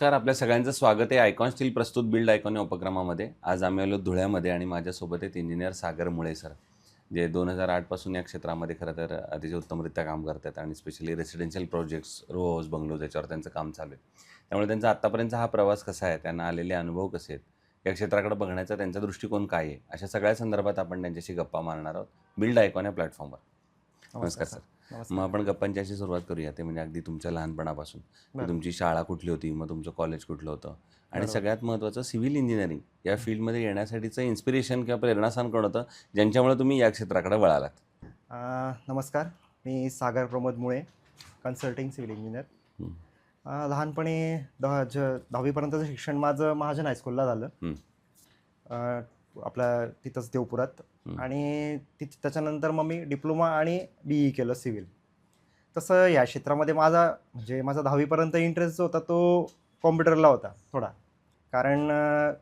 नमस्कार. आपल्या सगळ्यांचं स्वागत आहे आयकॉन स्टील प्रस्तुत बिल्ड आयकॉन या उपक्रमामध्ये. आज आम्ही आलो धुळ्यामध्ये आणि माझ्यासोबत आहेत इंजिनियर सागर मुळे सर, जे 2008 पासून या क्षेत्रामध्ये खरं तर अतिशय उत्तमरित्या काम करतात आणि specially residential projects, row house, bungalows याच्यावर त्यांचं काम चालू आहे. त्यामुळे त्यांचा आत्तापर्यंतचा हा प्रवास कसा आहे, त्यांना आलेले अनुभव कसे आहेत, या क्षेत्राकडे बघण्याचा त्यांचा दृष्टिकोन काय आहे, अशा सगळ्या संदर्भात आपण त्यांच्याशी गप्पा मारणार आहोत बिल्ड आयकॉन या प्लॅटफॉर्मवर. नमस्कार नमस्कार सर. सर. नमस्कार. मग आपण गप्पांची अशी सुरुवात करूया, ते म्हणजे अगदी तुमच्या लहानपणापासून की बरं. तुमची शाळा कुठली होती, मग तुमचं कॉलेज कुठलं होतं आणि बरोबर. सगळ्यात महत्त्वाचं सिव्हिल इंजिनिअरिंग या फील्डमध्ये येण्यासाठीचं इन्स्पिरेशन किंवा प्रेरणास्थान कोण होतं, ज्यांच्यामुळे तुम्ही या क्षेत्राकडे वळालात? नमस्कार. मी सागर प्रमोद मुळे, कन्सल्टिंग सिव्हिल इंजिनियर. हं, लहानपणी 10वीपर्यंतचं शिक्षण माझं महाजन हायस्कूलला झालं. हं, अ, आपल्या तिथंच देवपुरात. हं. आणि त्याच्यानंतर मग मी डिप्लोमा आणि BE केलं सिव्हिल. तसं या क्षेत्रामध्ये माझा 10वीपर्यंत इंटरेस्ट जो होता तो कॉम्प्युटरला होता थोडा. कारण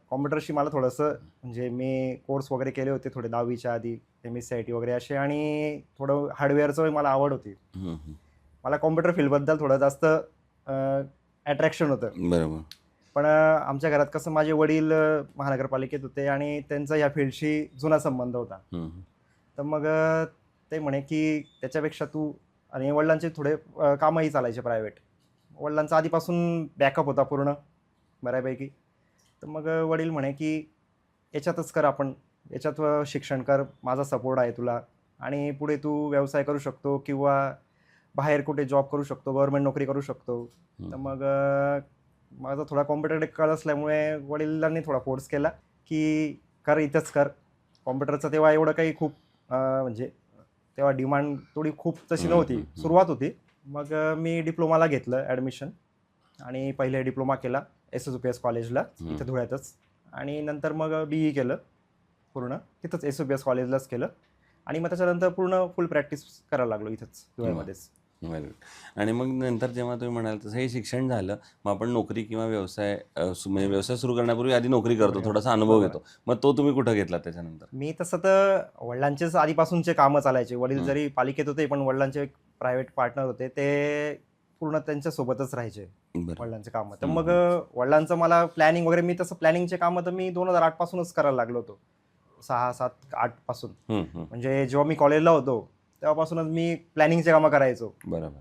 कॉम्प्युटरशी मला थोडंसं म्हणजे मी कोर्स वगैरे केले होते थोडे 10वीच्या आधी, MSCIT वगैरे असे, आणि थोडं हार्डवेअरचं मला आवड होती. हं, हं. मला कॉम्प्युटर फील्डबद्दल थोडं जास्त अट्रॅक्शन होतं. बरोबर. पण आमच्या घरात कसं माझे वडील महानगरपालिकेत होते आणि त्यांचा या फील्डशी जुना संबंध होता. हं, हं. तर मग ते म्हणे की त्याच्यापेक्षा तू, आणि वडिलांचे थोडे कामही चालायचे प्रायव्हेट. वडिलांचा आधीपासून बॅकअप होता पूर्ण बऱ्यापैकी. तर मग वडील म्हणे की याच्यातच कर, आपण याच्यात शिक्षण कर, माझा सपोर्ट आहे तुला, आणि पुढे तू व्यवसाय करू शकतो किंवा बाहेर कुठे जॉब करू शकतो, गव्हर्नमेंट नोकरी करू शकतो. तर मग माझा थोडा कॉम्प्युटर कल असल्यामुळे वडिलांनी थोडा फोर्स केला की कर, इथंच कर. कॉम्प्युटरचं तेव्हा एवढं काही खूप म्हणजे तेव्हा डिमांड थोडी खूप तशी हं, नव्हती, हं, हं. सुरुवात होती. मग मी डिप्लोमाला घेतलं ॲडमिशन, आणि पहिले डिप्लोमा केला SSOPS कॉलेजला इथं धुळ्यातच, आणि नंतर मग BE केलं पूर्ण तिथंच SSOPS कॉलेजलाच केलं, आणि मग त्याच्यानंतर पूर्ण फुल प्रॅक्टिस करायला लागलो इथंच धुळ्यामध्येच. Very good. आणि मग नंतर जेव्हा तुम्ही म्हणाल तसं हे शिक्षण झालं, मग आपण नोकरी किंवा व्यवसाय म्हणजे व्यवसाय सुरू करण्यापूर्वी आधी नोकरी करतो, थोडासा अनुभव बरोबर. घेतो. मग तो तुम्ही कुठं घेतला त्याच्यानंतर? मी तसं तर वडिलांचेच आधीपासूनचे कामं चालायचे. वडील हं. जरी पालिकेत होते, पण वडिलांचे प्रायव्हेट पार्टनर होते, ते पूर्ण त्यांच्यासोबतच राहायचे बरं. वडिलांचे कामं. तर हं, मग हं. वडिलांचं मला प्लॅनिंग वगैरे, मी तसं प्लॅनिंगचे कामं तर मी 2008 पासूनच करायला लागलो होतो. 6, 7, 8 पासून. हं, हं. म्हणजे जेव्हा मी कॉलेजला होतो तेव्हापासूनच मी प्लॅनिंगचे कामं करायचो. बरोबर.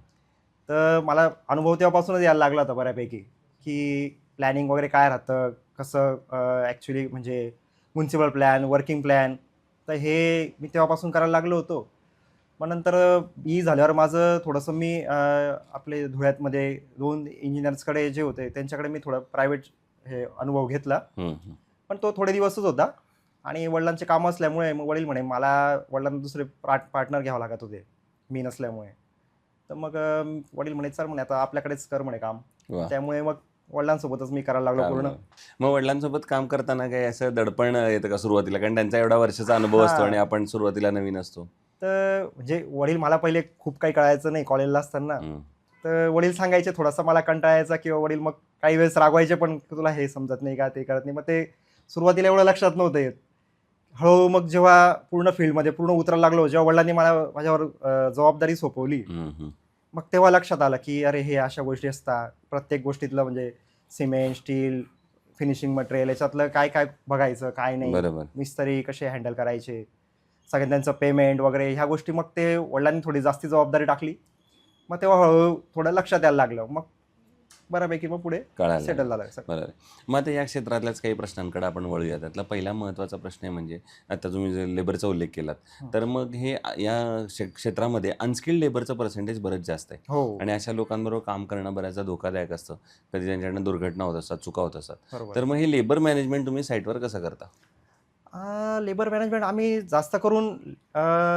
तर मला अनुभव तेव्हापासूनच यायला लागला होता बऱ्यापैकी, की प्लॅनिंग वगैरे काय राहतं, कसं ॲक्च्युली म्हणजे म्युनिसिपल प्लॅन, वर्किंग प्लॅन. तर हे मी तेव्हापासून करायला लागलो होतो. मग नंतर BE झाल्यावर माझं थोडंसं मी आपले धुळ्यातमध्ये 2 इंजिनियर्सकडे जे होते त्यांच्याकडे मी थोडा प्रायव्हेट हे अनुभव घेतला. हं, हं. पण तो थोडे दिवसच होता, आणि वडिलांचे कामं असल्यामुळे मग वडील म्हणे, वडिलांना दुसरे पार्टनर घ्यावे लागत होते मी नसल्यामुळे. तर मग वडील म्हणे, चल म्हणे आता आपल्याकडेच कर म्हणे काम. वाह! त्यामुळे मग वडिलांसोबतच मी करायला लागलो पूर्ण. मग वडिलांसोबत काम करताना काही असं दडपण येतं का सुरुवातीला? कारण त्यांचा एवढा वर्षाचा अनुभव असतो आणि हां. आपण सुरुवातीला नवीन असतो. तर म्हणजे वडील, मला पहिले खूप काही कळायचं नाही कॉलेजला असताना. हं. तर वडील सांगायचे, थोडासा मला कंटाळा यायचा, किंवा वडील मग काही वेळेस रागवायचे पण, तुला हे समजत नाही का, ते कळत नाही. मग ते सुरुवातीला एवढं लक्षात नव्हतं येत. हळूहळू मग जेव्हा पूर्ण फील्डमध्ये पूर्ण उतरायला लागलो, जेव्हा वडिलांनी माझ्यावर जबाबदारी सोपवली, हं, हं. मग तेव्हा लक्षात आलं की अरे, हे अशा गोष्टी असतात प्रत्येक गोष्टीतलं, म्हणजे सिमेंट, स्टील, फिनिशिंग मटेरियल याच्यातलं काय काय बघायचं, काय नाही, बरोबर. मिस्त्री कसे हँडल करायचे, सगळ्यांचं त्यांचं पेमेंट वगैरे, ह्या गोष्टी. मग ते वडिलांनी थोडी जास्ती जबाबदारी टाकली. मग तेव्हा हळूहळू थोडं लक्षात यायला लागलं. मग बऱ्यापैकी मग पुढे कळायला लागलं. सेटल झालं सगळं. बरोबर. मग आता या क्षेत्रातल्याच काही प्रश्नांकडे आपण वळूया. त्यातला पहिला महत्त्वाचा प्रश्न आहे म्हणजे आता तुम्ही जे लेबरचा उल्लेख केलात, तर मग हे या क्षेत्रामध्ये अनस्किल्ड लेबरचं पर्सेंटेज बरंच जास्त आहे हो, आणि अशा लोकांबरोबर काम करणं बऱ्याचदा धोकादायक असतं. कधी त्यांच्याकडनं दुर्घटना होत असतात, चुका होत असतात. बरोबर. तर मग हे लेबर मॅनेजमेंट तुम्ही साईटवर कसं करता? लेबर मॅनेजमेंट आम्ही जास्त करून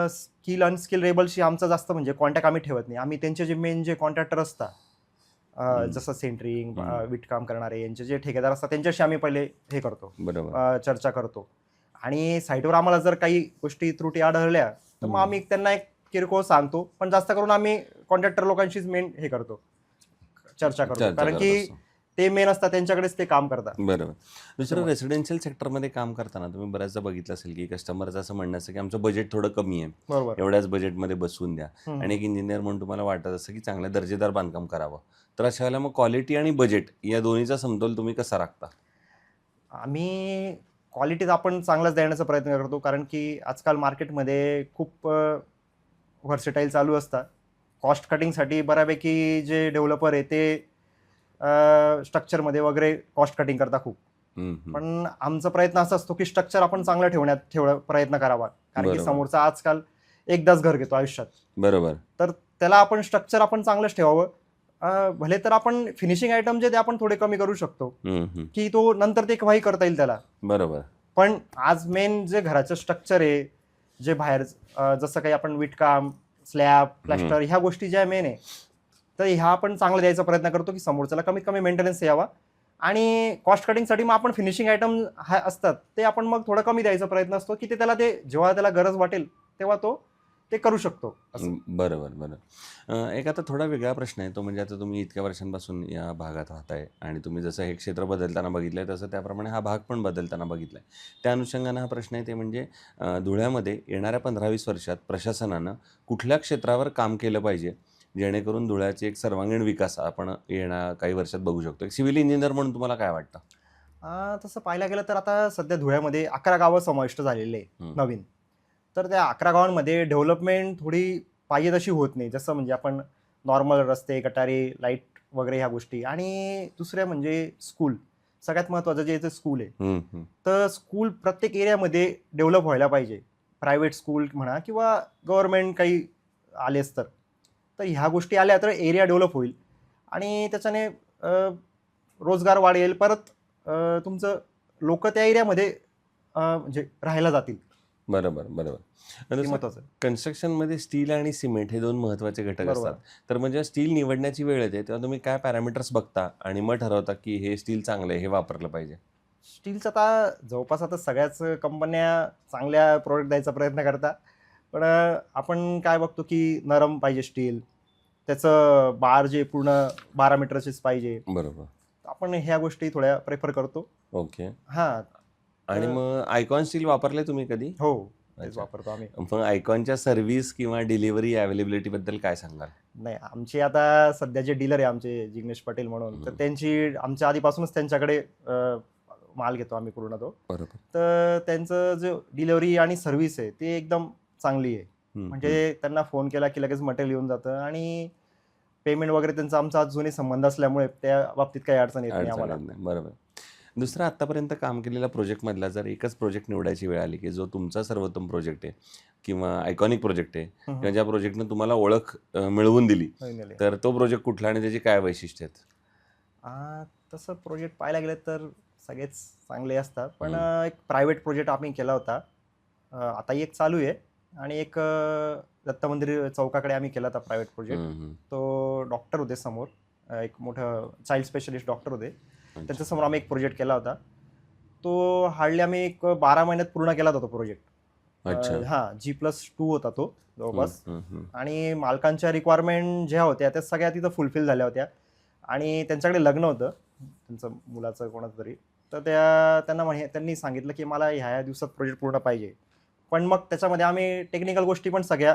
स्किल अनस्किल लेबरशी आमचा जास्त म्हणजे कॉन्टॅक्ट आम्ही ठेवत नाही. आम्ही त्यांचे जे मेन जे कॉन्ट्रॅक्टर असतात, जसं सेंटरिंग, विटकाम करणारे यांचे जे ठेकेदार असतात, त्यांच्याशी आम्ही पहिले हे करतो, बरोबर. चर्चा करतो. आणि साईटवर आम्हाला जर काही गोष्टी त्रुटी आढळल्या तर मग आम्ही त्यांना एक किरकोळ सांगतो. पण जास्त करून आम्ही कॉन्ट्रॅक्टर लोकांशीच मेन हे करतो, चर्चा करतो. चर्चा कारण करत की असतो. ते मेन असतात, त्यांच्याकडेच ते काम करतात. बरोबर. दुसरं त्यामुळे. रेसिडेन्शियल सेक्टरमध्ये काम करताना तुम्ही बऱ्याचदा बघितलं असेल की कस्टमरचं असं म्हणणं असतं की आमचं बजेट थोडं कमी आहे, बरोबर. एवढ्याच बजेटमध्ये बसवून द्या. हम्म. आणि एक इंजिनियर म्हणून तुम्हाला वाटत असतं की चांगलं दर्जेदार बांधकाम करावं. तर अशा वेळेला मग क्वालिटी आणि बजेट या दोन्हीचा समतोल तुम्ही कसा राखता? आम्ही क्वालिटीज आपण चांगलाच देण्याचा प्रयत्न करतो, कारण की आजकाल मार्केटमध्ये खूप व्हर्सेटाईल चालू असतात. कॉस्ट कटिंगसाठी बऱ्यापैकी जे डेव्हलपर आहे ते स्ट्रक्चरमध्ये वगैरे कॉस्ट कटिंग करता खूप. हम्म. पण आमचा प्रयत्न असा असतो की स्ट्रक्चर आपण चांगलं ठेवण्यात प्रयत्न करावा, कारण की बरोबर. समोरचा आजकाल एकदाच घर घेतो आयुष्यात, बरोबर. तर त्याला आपण स्ट्रक्चर आपण चांगलंच ठेवावं. भले तर आपण फिनिशिंग आयटम जे ते आपण थोडे कमी करू शकतो, की तो नंतर ते केव्हाही करता येईल त्याला. बरोबर. पण आज मेन जे घराचं स्ट्रक्चर आहे, जे बाहेर जसं काही आपण विटकाम, स्लॅब, प्लॅस्टर ह्या गोष्टी ज्या मेन आहे, तर ह्या आपण चांगलं द्यायचा प्रयत्न करतो की समोरच्याला कमीत कमी मेंटेनन्स यावा. आणि कॉस्ट कटिंगसाठी मग आपण फिनिशिंग आयटम असतात ते आपण मग थोडं कमी द्यायचा प्रयत्न असतो, की ते त्याला ते जेव्हा त्याला गरज वाटेल तेव्हा तो ते करू शकतो असं. बरोबर. बरोबर. एक आता थोडा वेगळा प्रश्न आहे, तो म्हणजे आता तुम्ही इतक्या वर्षांपासून या भागात राहताय आणि तुम्ही जसं हे क्षेत्र बदलताना बघितलंय तसं त्याप्रमाणे हा भाग पण बदलताना बघितलाय. त्या अनुषंगानं हा प्रश्न आहे ते म्हणजे धुळ्यामध्ये येणाऱ्या 15-20 वर्षात प्रशासनानं कुठल्या क्षेत्रावर काम केलं पाहिजे जेणेकरून धुळ्याचे एक सर्वांगीण विकास आपण येणा काही वर्षात बघू शकतो? एक सिव्हिल इंजिनियर म्हणून तुम्हाला काय वाटतं? तसं पाहायला गेलं तर आता सध्या धुळ्यामध्ये 11 गावं समाविष्ट झालेले आहे नवीन. तर त्या 11 गावांमध्ये डेव्हलपमेंट थोडी पाहिजे तशी होत नाही. जसं म्हणजे आपण नॉर्मल रस्ते, गटारे, लाईट वगैरे ह्या गोष्टी. आणि दुसऱ्या म्हणजे स्कूल, सगळ्यात महत्त्वाचं जे स्कूल आहे, तर स्कूल प्रत्येक एरियामध्ये डेव्हलप व्हायला पाहिजे. प्रायव्हेट स्कूल म्हणा किंवा गव्हर्नमेंट काही आलेच तर ह्या गोष्टी आल्या तर एरिया डेव्हलप होईल आणि त्याच्याने रोजगार वाढेल. परत तुमचं लोक त्या एरियामध्ये म्हणजे राहायला जातील. बरोबर. बरोबर. हे महत्त्वाचं. कन्स्ट्रक्शनमध्ये स्टील आणि सिमेंट हे 2 महत्त्वाचे घटक बरोबर. असतात. तर म्हणजे स्टील निवडण्याची वेळ येते तेव्हा तुम्ही काय पॅरामीटर्स बघता आणि मग ठरवता की हे स्टील चांगलं आहे, हे वापरलं पाहिजे? स्टीलचं आता जवळपास आता सगळ्याच कंपन्या चांगल्या प्रोडक्ट द्यायचा प्रयत्न करतात. पण आपण काय बघतो की नरम पाहिजे स्टील, त्याचं बार जे पूर्ण 12 मीटरचेच पाहिजे. बरोबर. आपण ह्या गोष्टी थोड्या प्रेफर करतो. ओके. हां. आणि मग आयकॉन स्टील वापरले तुम्ही कधी? हो, तेच अच्छा. वापरतो आम्ही. मग आयकॉनच्या सर्व्हिस किंवा डिलिव्हरी अवेलेबिलिटीबद्दल काय सांगाल? नाही, आमचे आता सध्या जे डीलर आहे आमचे जिग्नेश पटेल म्हणून, तर त्यांची आमच्या आधीपासूनच त्यांच्याकडे माल घेतो आम्ही पूर्ण तो. बरोबर. तर त्यांचं जे डिलिव्हरी आणि सर्व्हिस आहे ती एकदम चांगली आहे. म्हणजे त्यांना फोन केला की लगेच मटेरियल येऊन जातं आणि पेमेंट वगैरे त्यांचा आमचा जुने संबंध असल्यामुळे त्या बाबतीत काही अडचण येत नाही आम्हाला. बरोबर. दुसरा आतापर्यंत काम केलेल्या प्रोजेक्टमधला जर एकच प्रोजेक्ट निवडायची वेळ आली की जो तुमचा सर्वोत्तम प्रोजेक्ट आहे किंवा आयकॉनिक प्रोजेक्ट आहे किंवा ज्या प्रोजेक्टनं तुम्हाला ओळख मिळवून दिली, तर तो प्रोजेक्ट कुठला आणि त्याची काय वैशिष्ट्य आहेत? तसं प्रोजेक्ट पाहायला गेलं तर सगळेच चांगले असतात, पण एक प्रायव्हेट प्रोजेक्ट आम्ही केला होता. आता एक चालू आहे आणि एक दत्त मंदिर चौकाकडे आम्ही केला होता प्रायव्हेट प्रोजेक्ट. तो डॉक्टर होते समोर, एक मोठं चाइल्ड स्पेशलिस्ट डॉक्टर होते, त्यांच्यासमोर आम्ही एक प्रोजेक्ट केला होता. तो हार्डली आम्ही एक 12 महिन्यात पूर्ण केला होता तो प्रोजेक्ट. हां, G+2 होता तो जवळपास. आणि मालकांच्या रिक्वायरमेंट ज्या होत्या त्या सगळ्या तिथं फुलफिल झाल्या होत्या. आणि त्यांच्याकडे लग्न होतं त्यांचं मुलाचं कोणाचं तरी, तर त्यांनी सांगितलं की मला ह्या दिवसात प्रोजेक्ट पूर्ण पाहिजे. पण मग त्याच्यामध्ये आम्ही टेक्निकल गोष्टी पण सगळ्या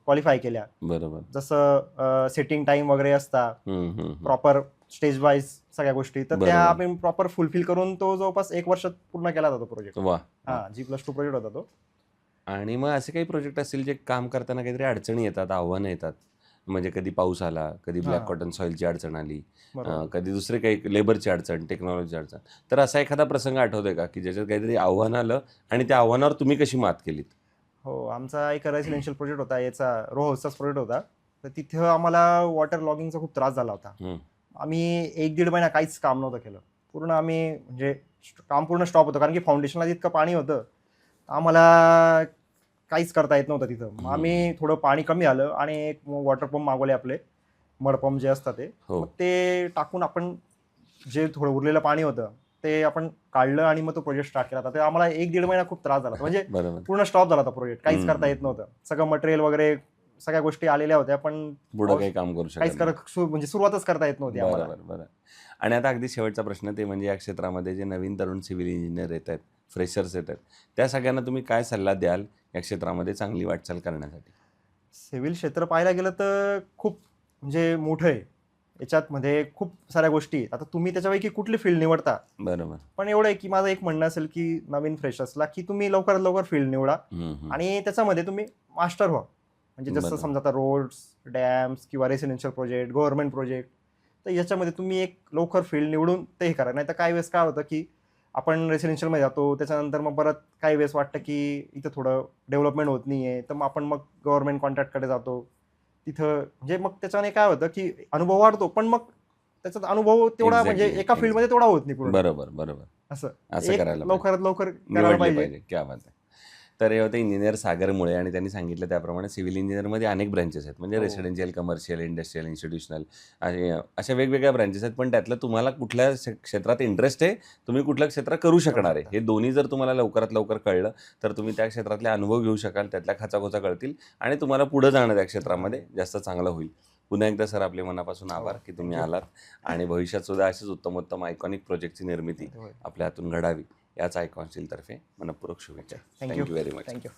क्वालिफाय केल्या. बरोबर. जसं सेटिंग टाइम वगैरे असतात, प्रॉपर स्टेज वाईज सगळ्या गोष्टी, तर त्या आम्ही प्रॉपर फुलफिल करून तो जवळपास 1 वर्षात पूर्ण केला होता तो प्रोजेक्ट. वा. G+2 प्रोजेक्ट होता तो. आणि मग असे काही प्रोजेक्ट असतील जे काम करताना काहीतरी अडचणी येतात, आव्हानं येतात, म्हणजे कधी पाऊस आला, कधी ब्लॅक कॉटन सॉईलची अडचण आली, कधी दुसरे काही लेबरची अडचण, टेक्नॉलॉजीची अडचण, तर असा एखादा प्रसंग आठवतोय का की ज्याच्यात काहीतरी आव्हान आलं आणि त्या आव्हानावर तुम्ही कशी मात केलीत? हो, आमचा एक रेसिडेन्शियल प्रोजेक्ट होता, याचा रो हाऊसचाच प्रोजेक्ट होता. तर तिथं आम्हाला वॉटर लॉगिंगचा खूप त्रास झाला होता. आम्ही 1-1.5 महिना काहीच काम नव्हतं केलं. पूर्ण आम्ही म्हणजे काम पूर्ण स्टॉप होतं, कारण की फाउंडेशनला इतकं पाणी होतं, आम्हाला काहीच करता येत नव्हतं तिथं. मग आम्ही थोडं पाणी कमी आलं आणि एक वॉटर पंप मागवले, आपले मड पंप जे असतात ते. मग ते टाकून आपण जे थोडं उरलेलं पाणी होतं ते आपण काढलं आणि मग तो प्रोजेक्ट स्टार्ट केला होता. ते आम्हाला 1-1.5 महिना खूप त्रास झाला, म्हणजे पूर्ण स्टॉप झाला होता प्रोजेक्ट, काहीच करता येत नव्हतं. सगळं मटेरियल वगैरे सगळ्या गोष्टी आलेल्या होत्या, पण पुढे काही काम करू काहीच म्हणजे सुरुवातच करता येत नव्हती आम्हाला. बरोबर. आणि आता अगदी शेवटचा प्रश्न ते म्हणजे या क्षेत्रामध्ये जे नवीन तरुण सिव्हिल इंजिनियर येत आहेत, फ्रेशर्स येत आहेत, त्या सगळ्यांना तुम्ही काय सल्ला द्याल या क्षेत्रामध्ये चांगली वाटचाल करण्यासाठी? सिव्हिल क्षेत्र पाहायला गेलं तर खूप म्हणजे मोठं आहे. याच्यातमध्ये खूप साऱ्या गोष्टी आहेत. आता तुम्ही त्याच्यापैकी कुठली फील्ड निवडता? बरोबर. पण एवढं आहे की माझं एक म्हणणं असेल की नवीन फ्रेशर्सला की तुम्ही लवकरात लवकर फील्ड निवडा आणि त्याच्यामध्ये तुम्ही मास्टर व्हा. म्हणजे जसं बरोबर. समजा आता रोड्स, डॅम्स किंवा रेसिडेन्शियल प्रोजेक्ट, गव्हर्नमेंट प्रोजेक्ट, तर याच्यामध्ये तुम्ही एक लवकर फील्ड निवडून ते हे करा. नाही तर काही वेळेस काय होतं की आपण रेसिडेन्शियलमध्ये जातो, त्याच्यानंतर मग परत काही वेळेस वाटतं की इथं थोडं डेव्हलपमेंट होत नाही आहे, तर मग आपण गव्हर्नमेंट कॉन्ट्रॅक्टकडे जातो. तिथं म्हणजे मग त्याच्याने काय होतं की अनुभव वाढतो, पण मग त्याचा अनुभव तेवढा म्हणजे एक्झॅक्टली, एका फील्डमध्ये तेवढा होत नाही पूर्ण. बरोबर, बरोबर. असं असं एक करायला पाहिजे. लवकरात लवकर करायला निवडले पाहिजे. पाहिजे. क्या बात आहे. तर हे होते इंजिनियर सागर मुळे आणि त्यांनी सांगितलं त्याप्रमाणे सिव्हिल इंजिनिअरमध्ये अनेक ब्रँचेस आहेत. म्हणजे हो. रेसिडेन्शियल, कमर्शियल, इंडस्ट्रियल, इन्स्टिट्यूशनल आणि अशा वेगवेगळ्या ब्रँचेस आहेत. पण त्यातलं तुम्हाला कुठल्या क्षेत्रात इंटरेस्ट आहे, तुम्ही कुठलं क्षेत्र करू शकणार आहे, शकता. हे दोन्ही जर तुम्हाला लवकरात लवकर कळलं, तर तुम्ही त्या क्षेत्रातले अनुभव घेऊ शकाल, त्यातल्या खाचाखोचा कळतील आणि तुम्हाला पुढं जाणं त्या क्षेत्रामध्ये जास्त चांगलं होईल. पुन्हा एकदा सर आपले मनापासून आभार की तुम्ही Thank you. आलात आणि भविष्यात सुद्धा अशीच उत्तमोत्तम आयकॉनिक प्रोजेक्टची निर्मिती आपल्या हातून घडावी याच आयकॉन स्टीलतर्फे मनपूर्वक शुभेच्छा. Thank you. Thank you very much. Thank you.